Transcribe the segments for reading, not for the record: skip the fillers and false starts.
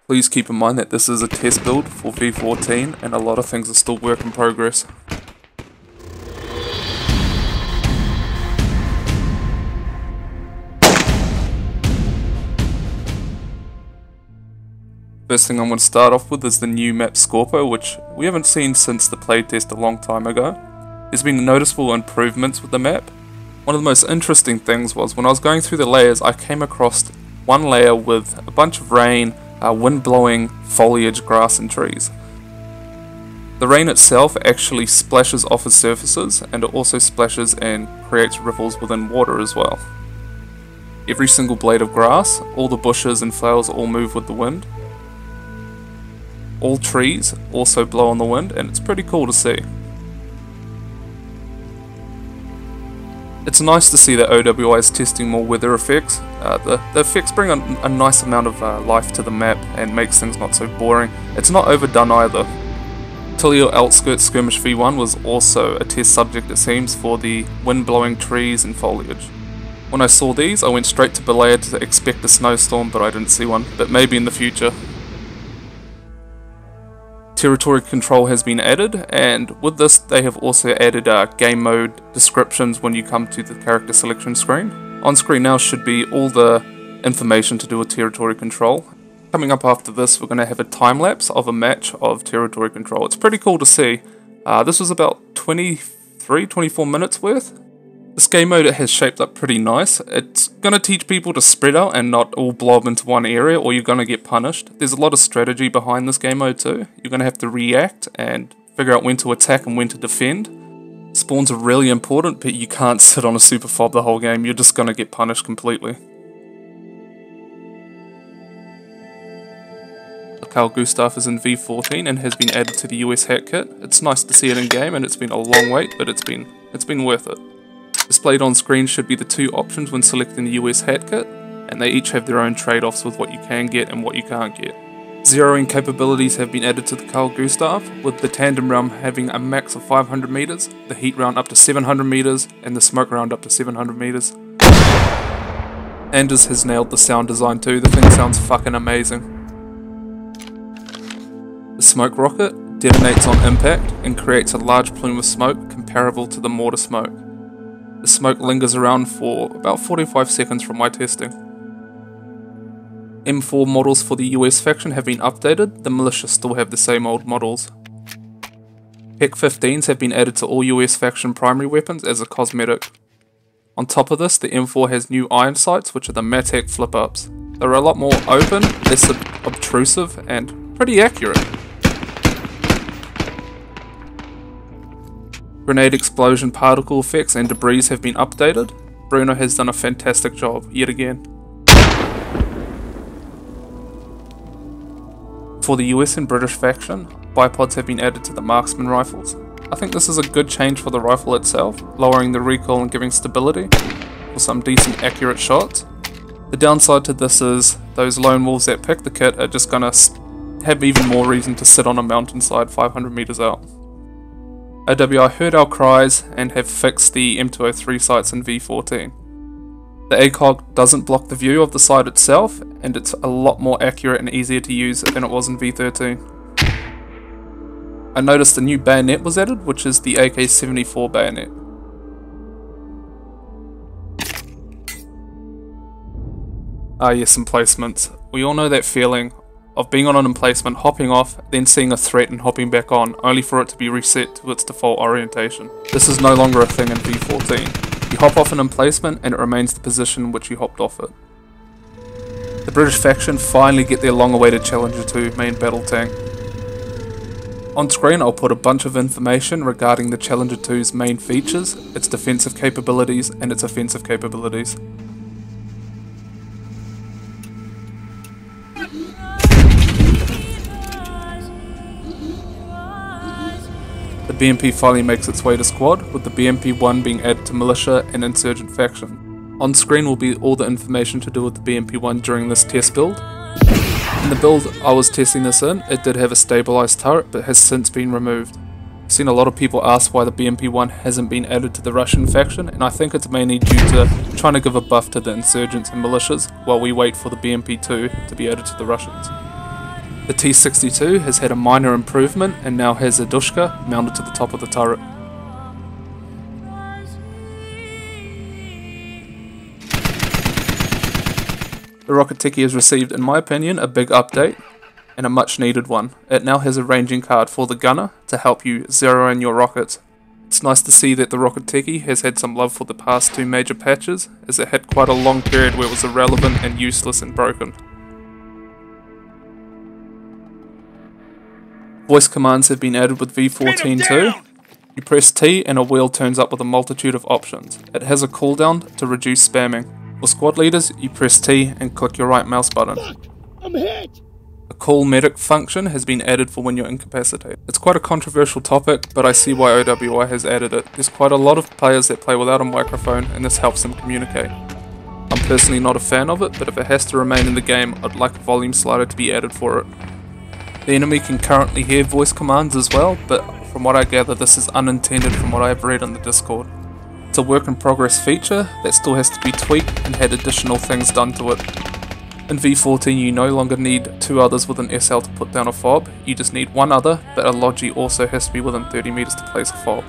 Please keep in mind that this is a test build for V14 and a lot of things are still work in progress. First thing I'm going to start off with is the new map Skorpo, which we haven't seen since the playtest a long time ago. There's been noticeable improvements with the map. One of the most interesting things was when I was going through the layers, I came across one layer with a bunch of rain, wind blowing foliage, grass and trees. The rain itself actually splashes off its surfaces, and it also splashes and creates ripples within water as well. Every single blade of grass, all the bushes and flowers all move with the wind. All trees also blow on the wind, and it's pretty cool to see. It's nice to see that OWI is testing more weather effects. The effects bring a nice amount of life to the map and makes things not so boring. It's not overdone either. Tilio Outskirts Skirmish V1 was also a test subject, it seems, for the wind blowing trees and foliage. When I saw these, I went straight to Belaya to expect a snowstorm, but I didn't see one, but maybe in the future. Territory control has been added, and with this they have also added game mode descriptions when you come to the character selection screen. On screen now should be all the information to do with territory control. Coming up after this, we're going to have a time lapse of a match of territory control. It's pretty cool to see. This was about 23-24 minutes worth. This game mode has shaped up pretty nice. It's going to teach people to spread out and not all blob into one area, or you're going to get punished. There's a lot of strategy behind this game mode too. You're going to have to react and figure out when to attack and when to defend. Spawns are really important, but you can't sit on a super fob the whole game. You're just going to get punished completely. Gustaf is in V14 and has been added to the US hat kit. It's nice to see it in game, and it's been a long wait, but it's been worth it. Displayed on screen should be the two options when selecting the US hat kit, and they each have their own trade-offs with what you can get and what you can't get. Zeroing capabilities have been added to the Gustaf, with the tandem round having a max of 500 meters, the heat round up to 700 meters, and the smoke round up to 700 meters. Anders has nailed the sound design too. The thing sounds fucking amazing. The smoke rocket detonates on impact and creates a large plume of smoke comparable to the mortar smoke. The smoke lingers around for about 45 seconds from my testing. M4 models for the US faction have been updated. The Militia still have the same old models. HEC-15s have been added to all US faction primary weapons as a cosmetic. On top of this, the M4 has new iron sights, which are the MAAW flip-ups. They're a lot more open, less obtrusive, and pretty accurate. Grenade explosion particle effects and debris have been updated. Bruno has done a fantastic job, yet again. For the US and British faction, bipods have been added to the Marksman rifles. I think this is a good change for the rifle itself, lowering the recoil and giving stability for some decent accurate shots. The downside to this is those lone wolves that pick the kit are just gonna have even more reason to sit on a mountainside 500 meters out. OWI heard our cries and have fixed the M203 sights in V14. The ACOG doesn't block the view of the sight itself, and it's a lot more accurate and easier to use than it was in V13. I noticed a new bayonet was added, which is the AK-74 bayonet. Ah yes, emplacements. We all know that feeling of being on an emplacement, hopping off, then seeing a threat and hopping back on, only for it to be reset to its default orientation. This is no longer a thing in V14. You hop off an emplacement and it remains the position in which you hopped off it. The British faction finally get their long-awaited Challenger 2 main battle tank. On screen I'll put a bunch of information regarding the Challenger 2's main features, its defensive capabilities and its offensive capabilities. The BMP finally makes its way to squad, with the BMP-1 being added to Militia and Insurgent faction. On screen will be all the information to do with the BMP-1 during this test build. In the build I was testing this in, it did have a stabilised turret but has since been removed. I've seen a lot of people ask why the BMP-1 hasn't been added to the Russian faction, and I think it's mainly due to trying to give a buff to the Insurgents and Militias while we wait for the BMP-2 to be added to the Russians. The T-62 has had a minor improvement and now has a DShk mounted to the top of the turret. The rocket techie has received, in my opinion, a big update, and a much needed one. It now has a ranging card for the gunner to help you zero in your rockets. It's nice to see that the rocket techie has had some love for the past 2 major patches, as it had quite a long period where it was irrelevant and useless and broken. Voice commands have been added with v14 too. You press T and a wheel turns up with a multitude of options. It has a cooldown to reduce spamming. For squad leaders, you press T and click your right mouse button. Fuck, I'm hit! A call medic function has been added for when you're incapacitated. It's quite a controversial topic, but I see why OWI has added it. There's quite a lot of players that play without a microphone, and this helps them communicate. I'm personally not a fan of it, but if it has to remain in the game, I'd like a volume slider to be added for it. The enemy can currently hear voice commands as well, but from what I gather this is unintended from what I have read on the Discord. It's a work in progress feature that still has to be tweaked and had additional things done to it. In v14 you no longer need 2 others with an SL to put down a fob, you just need 1 other, but a logi also has to be within 30 meters to place a fob.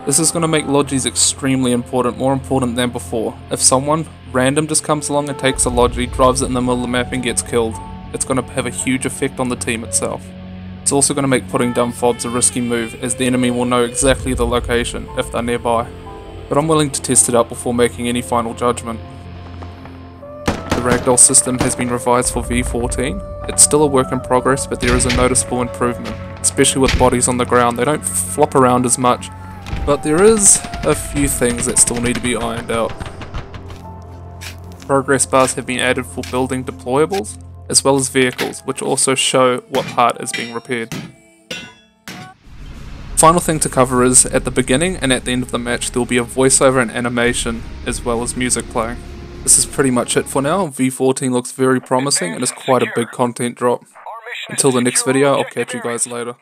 This is going to make logis extremely important, more important than before. If someone random just comes along and takes a logi, drives it in the middle of the map and gets killed, it's going to have a huge effect on the team itself. It's also going to make putting down fobs a risky move, as the enemy will know exactly the location if they're nearby. But I'm willing to test it out before making any final judgment. The Ragdoll system has been revised for v14. It's still a work in progress, but there is a noticeable improvement, especially with bodies on the ground. They don't flop around as much, but there is a few things that still need to be ironed out. Progress bars have been added for building deployables, as well as vehicles, which also show what part is being repaired. Final thing to cover is, at the beginning and at the end of the match there will be a voiceover and animation, as well as music playing. This is pretty much it for now. v14 looks very promising and is quite a big content drop. Until the next video, I'll catch you guys later.